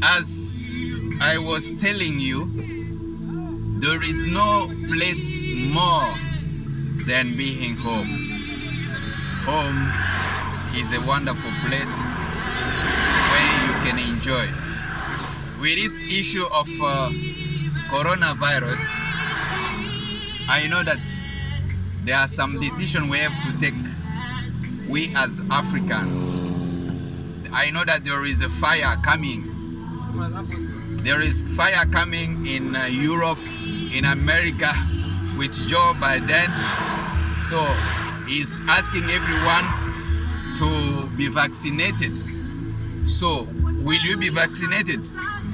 As I was telling you, there is no place more than being home. Home is a wonderful place where you can enjoy. With this issue of coronavirus, I know that there are some decisions we have to take, we as Africans. I know that there is a fire coming. There is fire coming in Europe, in America, with Joe Biden. So he's asking everyone to be vaccinated. So will you be vaccinated?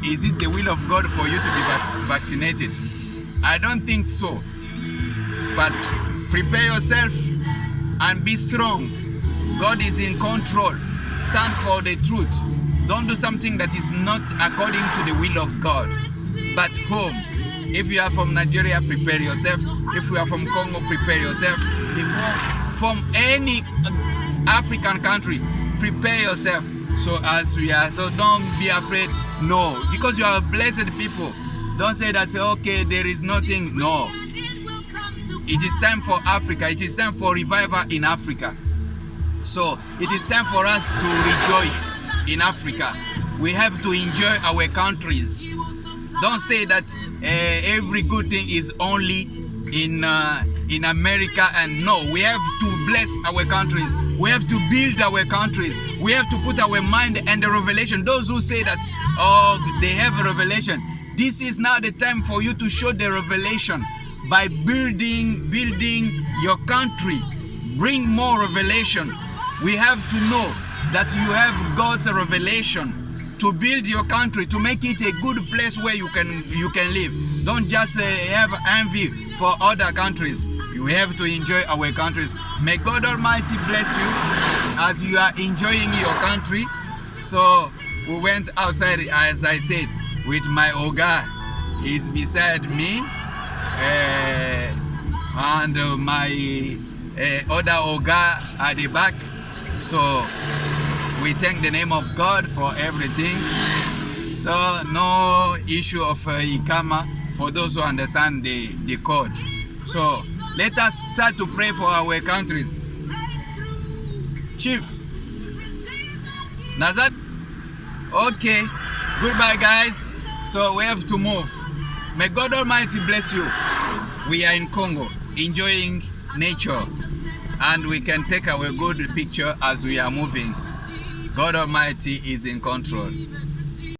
Is it the will of God for you to be vaccinated? I don't think so. But prepare yourself and be strong. God is in control. Stand for the truth. Don't do something that is not according to the will of God. But home, if you are from Nigeria, prepare yourself. If you are from Congo, prepare yourself. If you are from any African country, prepare yourself. So as we are, so don't be afraid. No, because you are blessed people. Don't say that, okay, there is nothing. No. It is time for Africa. It is time for revival in Africa. So it is time for us to rejoice in Africa. We have to enjoy our countries. Don't say that every good thing is only in America, and no, we have to bless our countries. We have to build our countries. We have to put our mind and the revelation. Those who say that, oh, they have a revelation. This is now the time for you to show the revelation by building your country. Bring more revelation. We have to know that you have God's revelation to build your country, to make it a good place where you can live. Don't just have envy for other countries. You have to enjoy our countries. May God Almighty bless you as you are enjoying your country. So we went outside, as I said, with my Oga. He's beside me, and my other Oga at the back. So we thank the name of God for everything. So no issue of Ikama for those who understand the code. So let us start to pray for our countries. Chief Nazad. Okay, goodbye guys. So we have to move. May God Almighty bless you. We are in Congo enjoying nature, and we can take our good picture as we are moving. God Almighty is in control.